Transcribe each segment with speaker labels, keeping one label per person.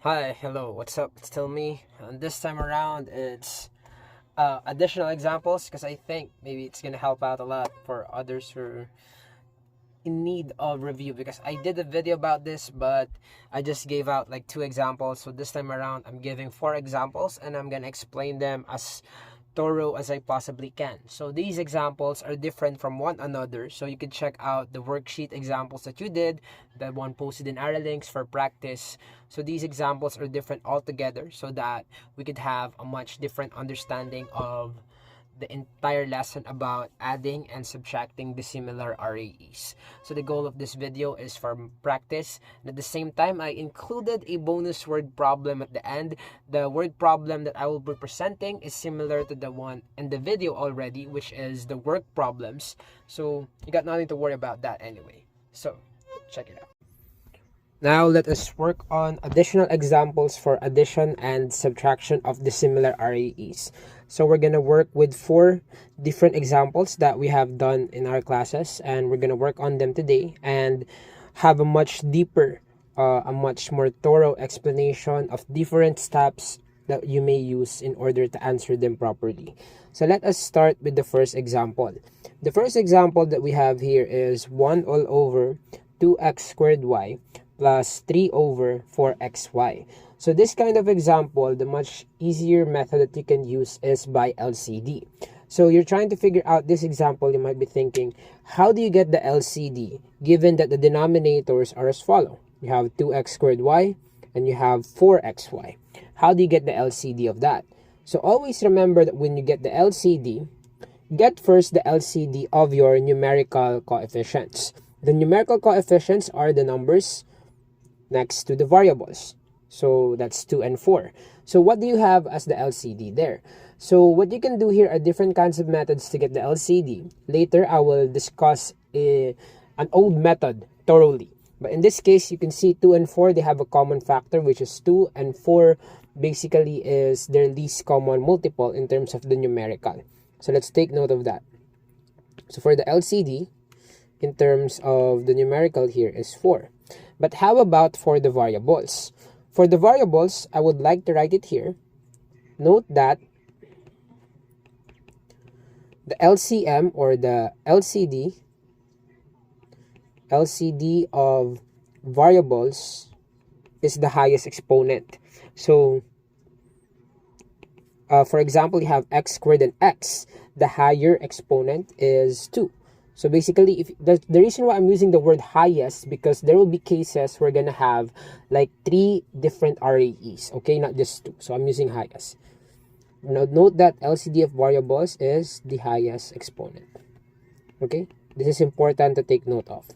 Speaker 1: Hi, hello, what's up? It's still me. And this time around, it's additional examples because I think maybe it's gonna help out a lot for others who are in need of review. Because I did a video about this, but I just gave out like 2 examples. So this time around, I'm giving 4 examples, and I'm gonna explain them as thorough as I possibly can. So these examples are different from one another, so you can check out the worksheet examples that you did, the one posted in RAE links for practice. So these examples are different altogether so that we could have a much different understanding of the entire lesson about adding and subtracting dissimilar RAEs. So the goal of this video is for practice, and at the same time I included a bonus word problem at the end. The word problem that I will be presenting is similar to the one in the video already, which is the work problems. So you got nothing to worry about that anyway. So check it out. Now let us work on additional examples for addition and subtraction of dissimilar RAEs. So we're going to work with 4 different examples that we have done in our classes, and we're going to work on them today and have a much deeper, a much more thorough explanation of different steps that you may use in order to answer them properly. So let us start with the first example. The first example that we have here is 1 all over 2x squared y plus 3 over 4xy. So this kind of example, the much easier method that you can use is by LCD. So you're trying to figure out this example, you might be thinking, how do you get the LCD given that the denominators are as follow? You have 2x squared y and you have 4xy. How do you get the LCD of that? So always remember that when you get the LCD, get first the LCD of your numerical coefficients. The numerical coefficients are the numbers next to the variables. So that's 2 and 4. So what do you have as the LCD there? So what you can do here are different kinds of methods to get the LCD. Later, I will discuss an old method thoroughly. But in this case, you can see 2 and 4, they have a common factor, which is 2, and 4 basically is their least common multiple in terms of the numerical. So let's take note of that. So for the LCD, in terms of the numerical here is 4. But how about for the variables? For the variables, I would like to write it here. Note that the LCM or the LCD of variables is the highest exponent. So, for example, you have x squared and x. The higher exponent is 2. So basically, if the reason why I'm using the word highest, because there will be cases we're gonna have like 3 different RAEs, okay, not just 2. So I'm using highest. Now note that LCD of variables is the highest exponent. Okay, this is important to take note of.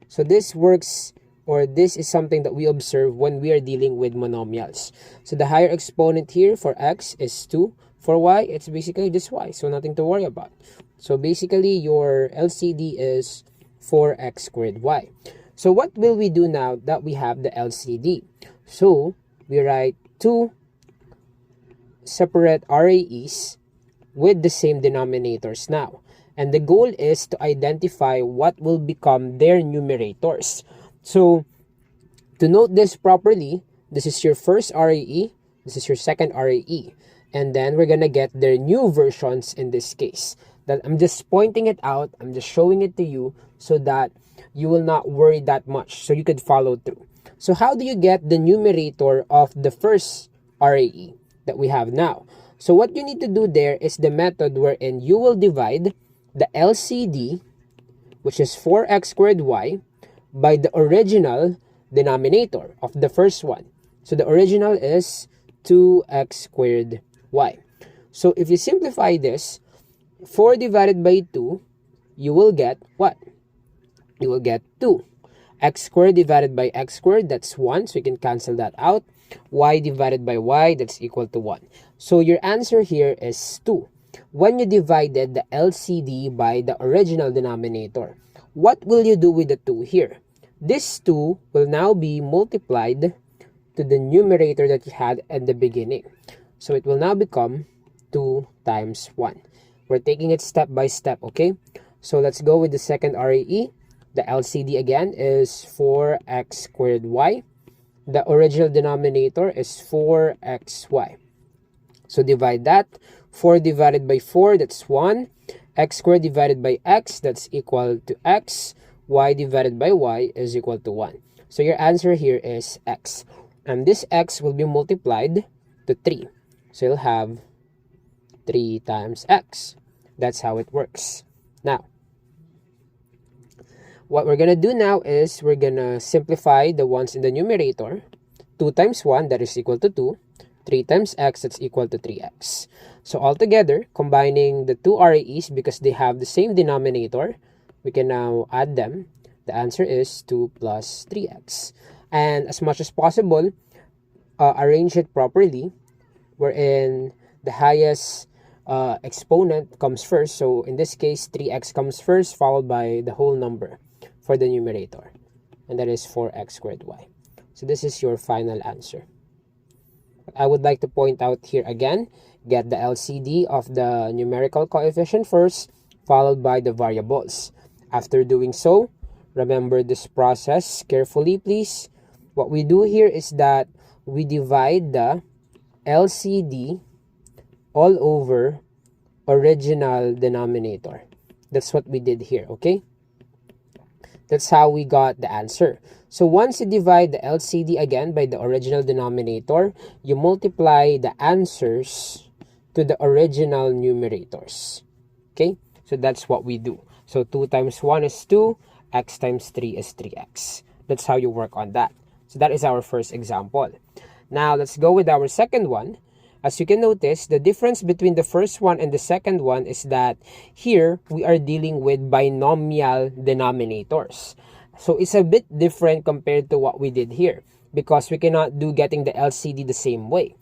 Speaker 1: So this works, or this is something that we observe when we are dealing with monomials. So the higher exponent here for x is 2. For y, it's basically just y, so nothing to worry about. So basically, your LCD is 4x squared y. So what will we do now that we have the LCD? So we write 2 separate RAEs with the same denominators now. And the goal is to identify what will become their numerators. So to note this properly, this is your first RAE, this is your second RAE. And then we're going to get their new versions in this case. That I'm just pointing it out, I'm just showing it to you so that you will not worry that much, so you could follow through. So how do you get the numerator of the first RAE that we have now? So what you need to do there is the method wherein you will divide the LCD, which is 4x squared y, by the original denominator of the first one. So the original is 2x squared y. So if you simplify this, 4 divided by 2, you will get what? You will get 2. X squared divided by x squared, that's 1, so you can cancel that out. Y divided by y, that's equal to 1. So your answer here is 2. When you divided the LCD by the original denominator, what will you do with the 2 here? This 2 will now be multiplied to the numerator that you had at the beginning. So it will now become 2 times 1. We're taking it step by step, okay? So let's go with the second RAE. The LCD again is 4x squared y. the original denominator is 4xy. So divide that. 4 divided by 4, that's 1. X squared divided by x, that's equal to x. Y divided by y is equal to 1. So your answer here is x. And this x will be multiplied to 3. So you'll have 3 times x. That's how it works. Now, what we're going to do now is we're going to simplify the ones in the numerator. 2 times 1, that is equal to 2. 3 times x, that's equal to 3x. So altogether, combining the two RAEs because they have the same denominator, we can now add them. The answer is 2 plus 3x. And as much as possible, arrange it properly, wherein the highest exponent comes first. So in this case, 3x comes first, followed by the whole number for the numerator. And that is 4x squared y. So this is your final answer. I would like to point out here again, get the LCD of the numerical coefficient first, followed by the variables. After doing so, remember this process carefully, please. What we do here is that we divide the LCD all over original denominator. That's what we did here, okay? That's how we got the answer. So once you divide the LCD again by the original denominator, you multiply the answers to the original numerators. Okay? So that's what we do. So 2 times 1 is 2, x times 3 is 3x. That's how you work on that. So that is our first example. Now let's go with our second one. As you can notice, the difference between the first one and the second one is that here we are dealing with binomial denominators. So it's a bit different compared to what we did here because we cannot do getting the LCD the same way.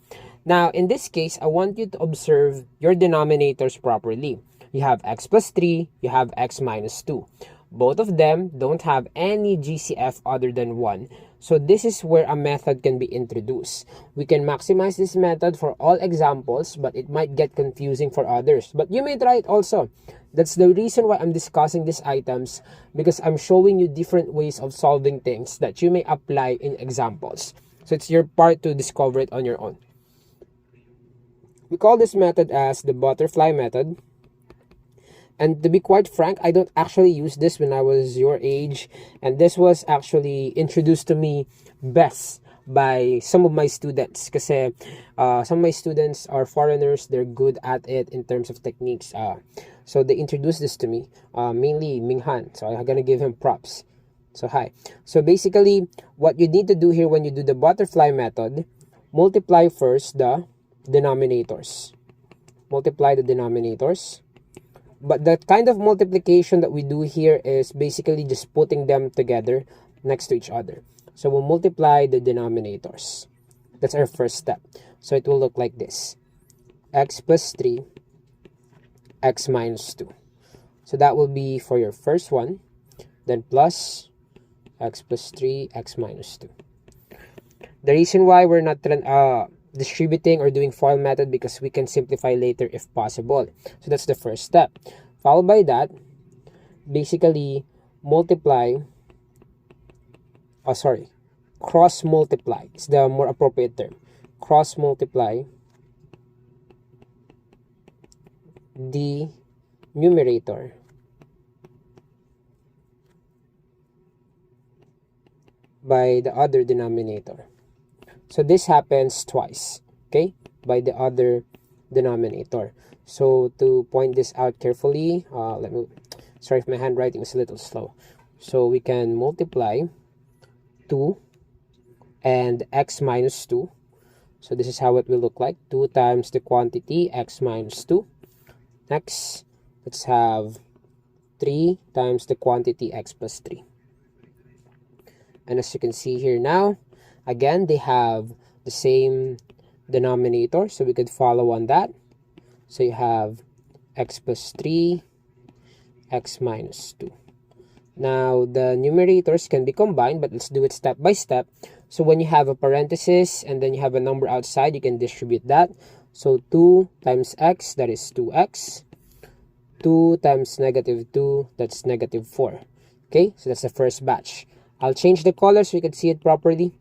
Speaker 1: Now, in this case, I want you to observe your denominators properly. You have x plus 3, you have x minus 2. Both of them don't have any GCF other than 1. So this is where a method can be introduced. We can maximize this method for all examples, but it might get confusing for others. But you may try it also. That's the reason why I'm discussing these items, because I'm showing you different ways of solving things that you may apply in examples. So it's your part to discover it on your own. We call this method as the butterfly method. And to be quite frank, I don't actually use this when I was your age. And this was actually introduced to me best by some of my students. Kasi some of my students are foreigners. They're good at it in terms of techniques. So they introduced this to me, mainly Minghan. So I'm going to give him props. So hi. So basically, what you need to do here when you do the butterfly method, multiply first the denominators. Multiply the denominators. But the kind of multiplication that we do here is basically just putting them together next to each other. So we'll multiply the denominators. That's our first step. So it will look like this. X plus 3, x minus 2. So that will be for your first one. Then plus x plus 3, x minus 2. The reason why we're not distributing or doing FOIL method because we can simplify later if possible. So that's the first step. Followed by that, basically cross multiply. It's the more appropriate term. Cross multiply the numerator by the other denominator. So this happens twice, okay, by the other denominator. So to point this out carefully, sorry if my handwriting is a little slow. So we can multiply 2 and x minus 2. So this is how it will look like. 2 times the quantity, x minus 2. Next, let's have 3 times the quantity, x plus 3. And as you can see here now, again, they have the same denominator, so we could follow on that. So you have x plus 3, x minus 2. Now, the numerators can be combined, but let's do it step by step. So when you have a parenthesis and then you have a number outside, you can distribute that. So 2 times x, that is 2x. 2 times negative 2, that's negative 4. Okay, so that's the first batch. I'll change the color so you can see it properly.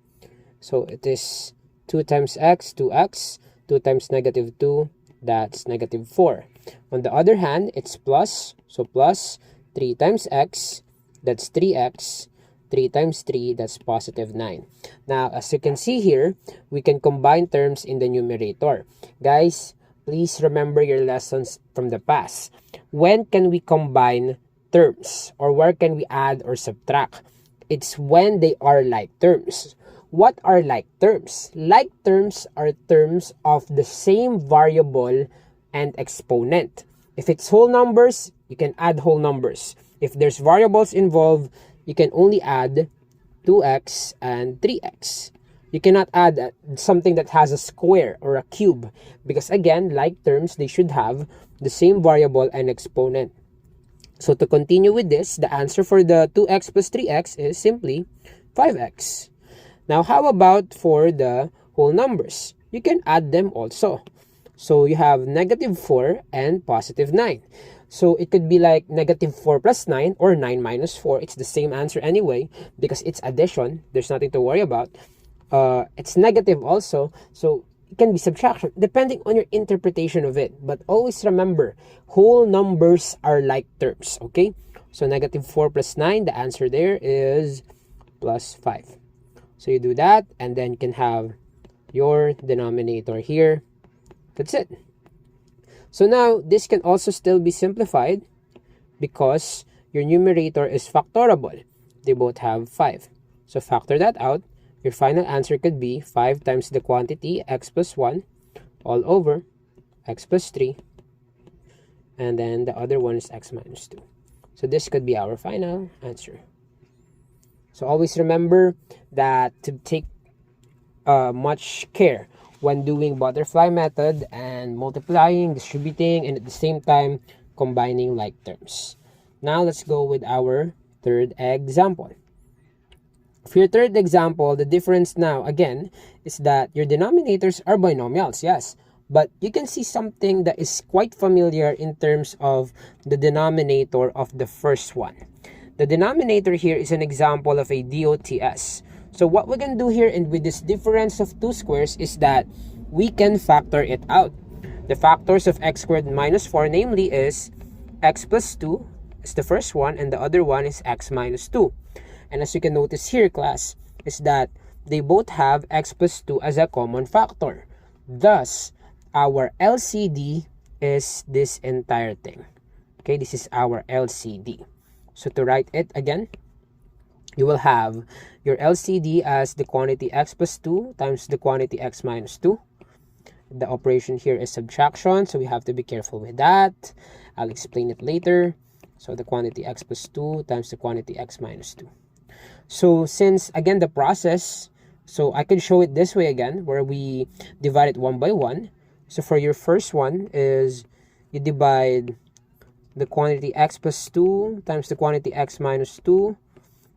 Speaker 1: So it is 2 times x, 2x, 2 times negative 2, that's negative 4. On the other hand, it's plus, so plus 3 times x, that's 3x, 3 times 3, that's positive 9. Now, as you can see here, we can combine terms in the numerator. Guys, please remember your lessons from the past. When can we combine terms? Or where can we add or subtract? It's when they are like terms. What are like terms? Like terms are terms of the same variable and exponent. If it's whole numbers, you can add whole numbers. If there's variables involved, you can only add 2x and 3x. You cannot add something that has a square or a cube because again, like terms, they should have the same variable and exponent. So to continue with this, the answer for the 2x plus 3x is simply 5x. Now, how about for the whole numbers? You can add them also. So you have negative 4 and positive 9. So it could be like negative 4 plus 9 or 9 minus 4. It's the same answer anyway because it's addition. There's nothing to worry about. It's negative also. So it can be subtraction depending on your interpretation of it. But always remember, whole numbers are like terms. Okay? So negative 4 plus 9, the answer there is plus 5. So you do that and then you can have your denominator here. That's it. So now, this can also still be simplified because your numerator is factorable. They both have 5. So factor that out. Your final answer could be 5 times the quantity x plus 1 all over x plus 3. And then the other one is x minus 2. So this could be our final answer. So always remember that to take much care when doing butterfly method and multiplying, distributing, and at the same time combining like terms. Now let's go with our third example. For your third example, the difference now again is that your denominators are binomials, yes, but you can see something that is quite familiar in terms of the denominator of the first one. The denominator here is an example of a DOTS. So what we're going to do here and with this difference of two squares is that we can factor it out. The factors of x squared minus 4 namely is x plus 2 is the first one and the other one is x minus 2. And as you can notice here, class, is that they both have x plus 2 as a common factor. Thus, our LCD is this entire thing. Okay, this is our LCD. So to write it again, you will have your LCD as the quantity x plus 2 times the quantity x minus 2. The operation here is subtraction, so we have to be careful with that. I'll explain it later. So the quantity x plus 2 times the quantity x minus 2. So since, again, the process, so I can show it this way again, where we divide it one by one. So for your first one is you divide the quantity x plus 2 times the quantity x minus 2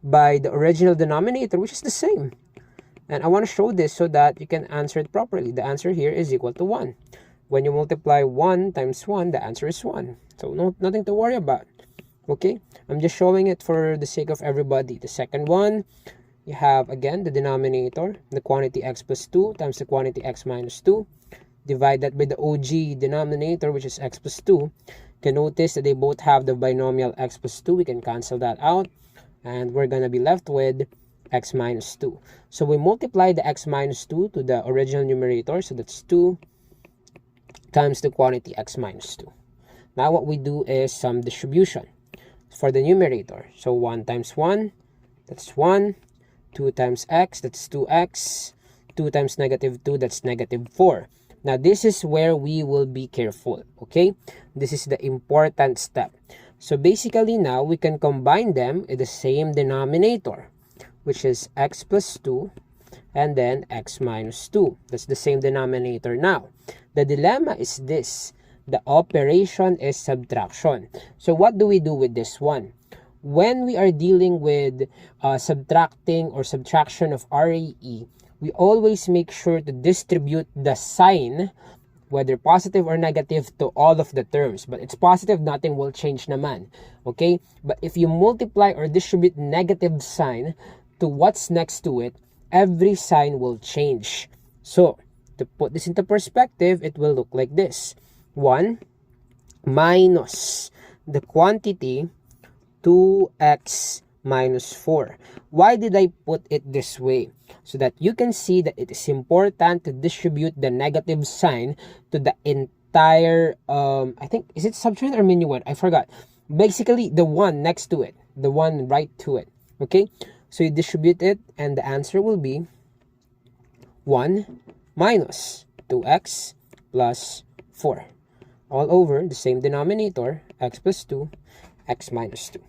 Speaker 1: by the original denominator, which is the same. And I want to show this so that you can answer it properly. The answer here is equal to 1. When you multiply 1 times 1, the answer is 1. So nothing to worry about. Okay, I'm just showing it for the sake of everybody. The second one, you have again the denominator, the quantity x plus 2 times the quantity x minus 2. Divide that by the OG denominator, which is x plus 2. You can notice that they both have the binomial x plus 2. We can cancel that out. And we're going to be left with x minus 2. So we multiply the x minus 2 to the original numerator. So that's 2 times the quantity x minus 2. Now what we do is some distribution for the numerator. So 1 times 1, that's 1. 2 times x, that's 2x. 2 times negative 2, that's negative 4. Now this is where we will be careful, okay? This is the important step. So basically now we can combine them in the same denominator, which is x plus 2 and then x minus 2. That's the same denominator now. The dilemma is this. The operation is subtraction. So what do we do with this one? When we are dealing with subtracting or subtraction of RAE, we always make sure to distribute the sign, whether positive or negative, to all of the terms. But it's positive, nothing will change naman. Okay? But if you multiply or distribute negative sign to what's next to it, every sign will change. So to put this into perspective, it will look like this. 1 minus the quantity 2x minus 4. Why did I put it this way? So that you can see that it is important to distribute the negative sign to the entire, I think, is it subtract or minuend? I forgot. Basically, the one next to it, the one right to it. Okay, so you distribute it, and the answer will be 1 minus 2x plus 4. All over the same denominator, x plus 2, x minus 2.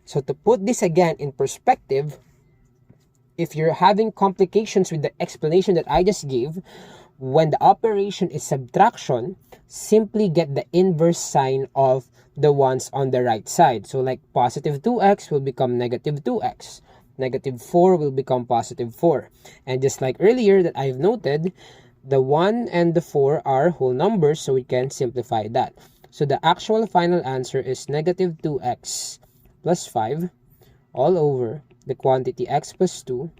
Speaker 1: So to put this again in perspective, if you're having complications with the explanation that I just gave, when the operation is subtraction, simply get the inverse sign of the ones on the right side. So like positive 2x will become negative 2x. Negative 4 will become positive 4. And just like earlier that I've noted, the 1 and the 4 are whole numbers, so we can simplify that. So the actual final answer is negative 2x plus 5 all over the quantity x plus 2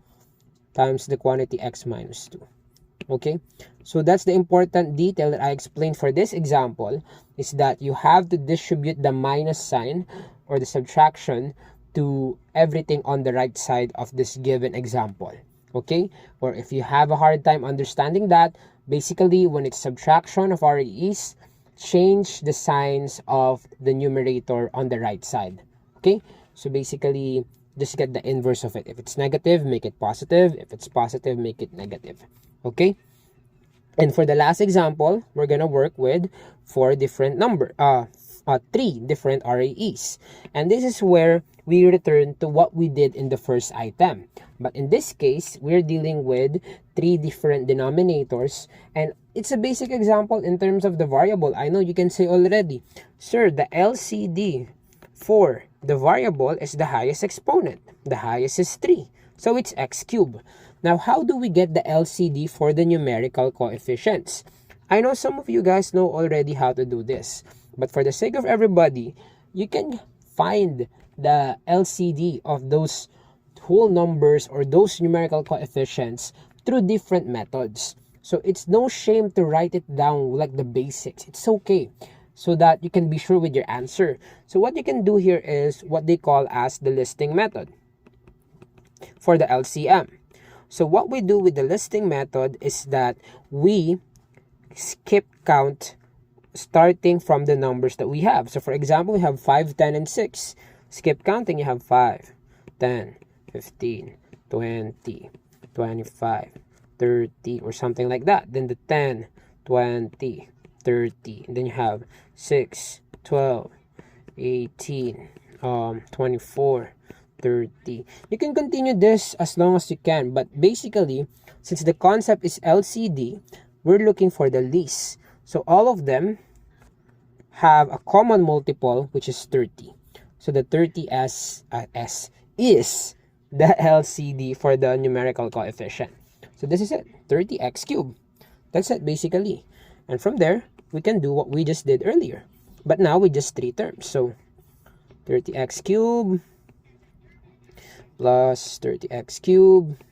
Speaker 1: times the quantity x minus 2. Okay, so that's the important detail that I explained for this example, is that you have to distribute the minus sign or the subtraction to everything on the right side of this given example. Okay, or if you have a hard time understanding that, basically when it's subtraction of RAEs, change the signs of the numerator on the right side. Okay, so basically just get the inverse of it. If it's negative, make it positive. If it's positive, make it negative. Okay, and for the last example, we're gonna work with three different RAEs, and this is where we return to what we did in the first item. But in this case, we're dealing with 3 different denominators, and it's a basic example in terms of the variable. I know you can say already, sir, the LCD for the variable is the highest exponent. The highest is 3, so it's x cubed. Now, how do we get the LCD for the numerical coefficients? I know some of you guys know already how to do this, but for the sake of everybody, you can find the LCD of those whole numbers or those numerical coefficients through different methods. So it's no shame to write it down like the basics. It's okay, so that you can be sure with your answer. So what you can do here is what they call as the listing method for the LCM. So what we do with the listing method is that we skip count starting from the numbers that we have. So for example, we have 5, 10, and 6. Skip counting, you have 5, 10, 15, 20, 25, 30, or something like that. Then the 10, 20, 30. And then you have 6, 12, 18, 24, 30. You can continue this as long as you can, but basically, since the concept is LCD, we're looking for the least. So all of them have a common multiple, which is 30. So the 30s is the LCD for the numerical coefficient. So this is it, 30x cubed. That's it basically. And from there, we can do what we just did earlier, but now with just 3 terms. So 30x cubed plus 30x cubed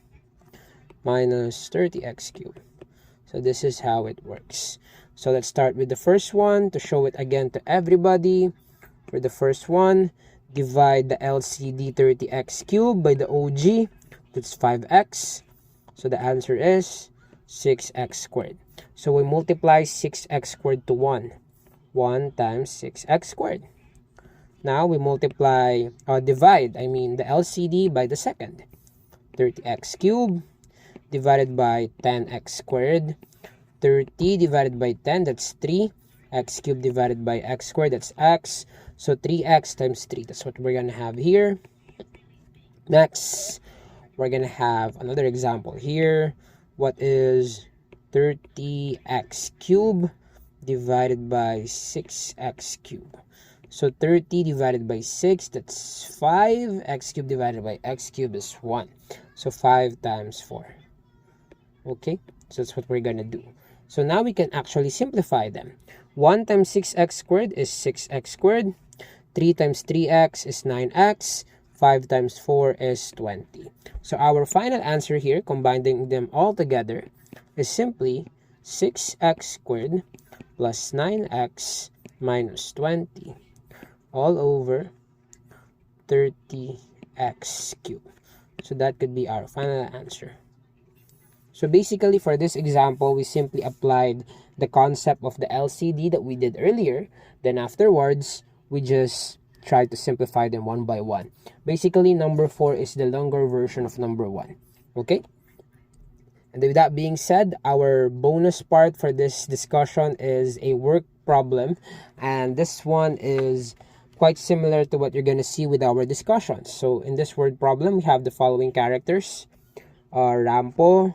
Speaker 1: minus 30x cubed. So this is how it works. So let's start with the first one to show it again to everybody. For the first one, divide the LCD 30x cubed by the OG. That's 5x. So the answer is 6x squared. So we multiply 6x squared to 1. 1 times 6x squared. Now we divide the LCD by the second. 30x cubed divided by 10x squared. 30 divided by 10, that's 3. X cubed divided by x squared, that's x. So 3x times 3, that's what we're going to have here. Next, we're going to have another example here. What is 30x cubed divided by 6x cubed? So 30 divided by 6, that's 5. X cubed divided by x cubed is 1. So 5 times 4. Okay, so that's what we're going to do. So now we can actually simplify them. 1 times 6x squared is 6x squared. 3 times 3x is 9x. 5 times 4 is 20. So our final answer here, combining them all together, is simply 6x squared plus 9x minus 20 all over 30x cubed. So that could be our final answer. So basically for this example, we simply applied the concept of the LCD that we did earlier. Then afterwards, we just tried to simplify them one by one. Basically, number 4 is the longer version of number 1. Okay? And with that being said, our bonus part for this discussion is a work problem. And this one is quite similar to what you're going to see with our discussions. So in this word problem, we have the following characters. Rampo,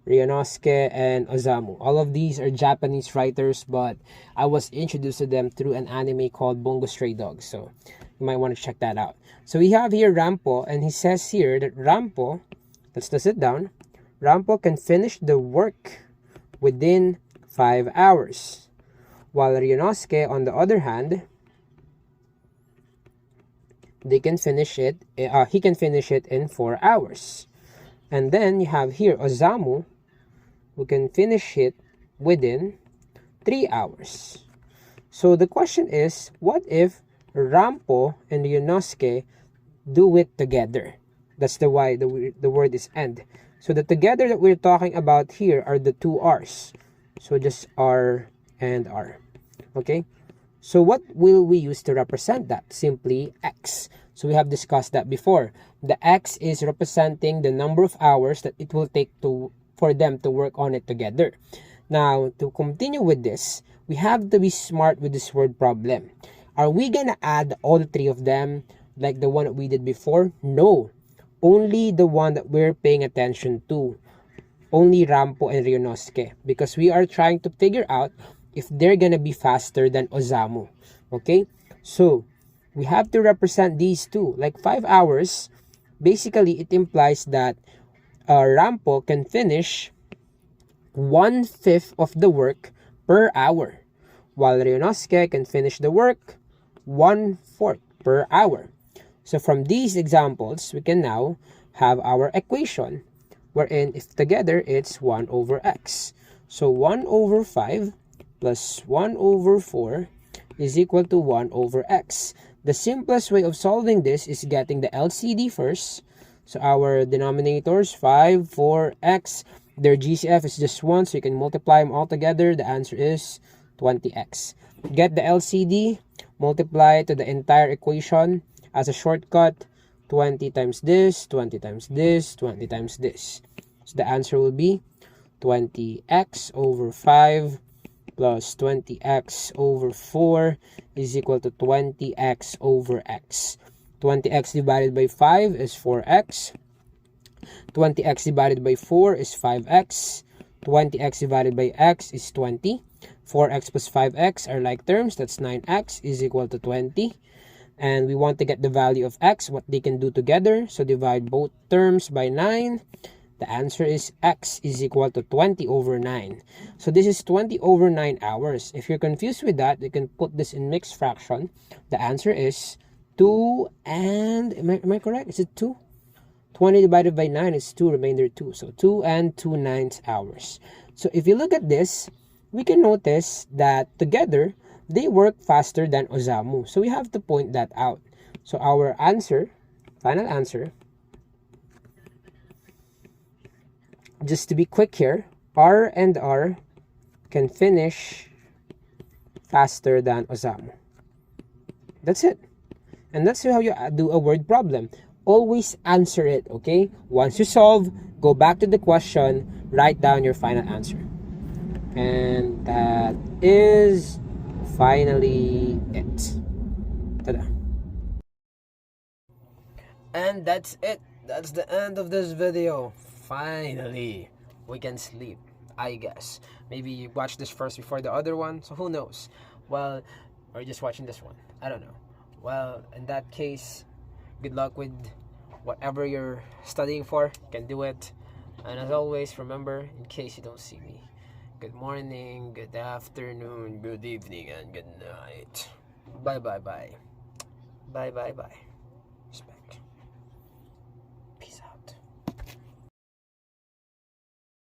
Speaker 1: Ryunosuke, and Osamu. All of these are Japanese writers, but I was introduced to them through an anime called Bungo Stray Dogs. So you might want to check that out. So we have here Rampo, and he says here that Rampo, let's just sit down, Rampo can finish the work within 5 hours. While Ryunosuke, on the other hand, he can finish it in 4 hours. And then you have here Osamu, who can finish it within 3 hours. So the question is, what if Rampo and Ryunosuke do it together? That's the why the word is and. So the together that we're talking about here are the two R's. So just R and R. Okay? So what will we use to represent that? Simply X. So we have discussed that before. The X is representing the number of hours that it will take for them to work on it together. Now, to continue with this, we have to be smart with this word problem. Are we gonna add all 3 of them like the one that we did before? No. Only the one that we're paying attention to. Only Rampo and Ryunosuke. Because we are trying to figure out if they're gonna be faster than Osamu. Okay? So, we have to represent these two. Like 5 hours, basically it implies that Rampo can finish 1/5 of the work per hour, while Ryunosuke can finish the work 1/4 per hour. So from these examples, we can now have our equation, wherein if together it's 1 over x. So 1 over 5 plus 1 over 4 is equal to 1 over x. The simplest way of solving this is getting the LCD first. So our denominators, 5, 4, x, their GCF is just 1, so you can multiply them all together. The answer is 20x. Get the LCD, multiply to the entire equation as a shortcut, 20 times this, 20 times this, 20 times this. So the answer will be 20x over 5 plus 20x over 4 is equal to 20x over x. 20x divided by 5 is 4x. 20x divided by 4 is 5x. 20x divided by x is 20. 4x plus 5x are like terms. That's 9x is equal to 20. And we want to get the value of x, what they can do together. So divide both terms by 9. The answer is x is equal to 20 over 9. So this is 20 over 9 hours. If you're confused with that, you can put this in mixed fraction. The answer is 2 and, am I correct? Is it 2? 20 divided by 9 is 2, remainder 2. So 2 and 2/9 hours. So if you look at this, we can notice that together, they work faster than Osamu. So we have to point that out. So our answer, final answer, just to be quick here, R and R can finish faster than Osamu. That's it. And that's how you do a word problem. Always answer it, okay? Once you solve, go back to the question, write down your final answer. And that is finally it. Ta-da. And that's it. That's the end of this video. Finally, we can sleep, I guess. Maybe you watch this first before the other one, so who knows? Well, or just watching this one. I don't know. Well, in that case, good luck with whatever you're studying for. You can do it. And as always, remember, in case you don't see me, good morning, good afternoon, good evening, and good night. Bye bye bye. Bye bye bye.